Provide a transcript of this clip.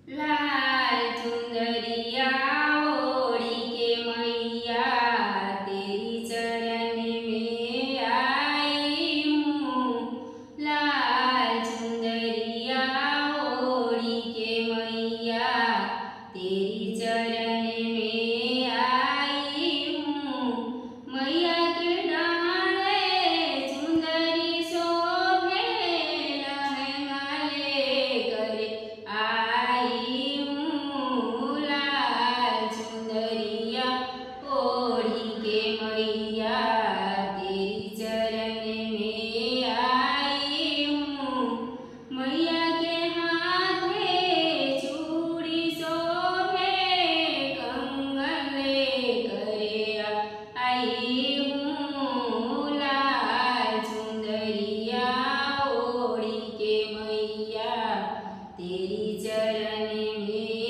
लाल चुंदरिया ओढ़ी के मैया तेरी चरण में आई हूँ। लाल चुंदरिया ओढ़ी के मैया तेरी चरण में आई हूँ। मैया के डाले चुंदरी शोभे लहंगा लेकर आई हूँ। लाल चुंदरिया ओढ़ी के मैया तेरी चरण में आई हूँ। मैया के हाथे चूड़ी शोभे कंगन लेकर आई हूँ। लाल चुंदरिया ओढ़ी के मैया तेरी चरण में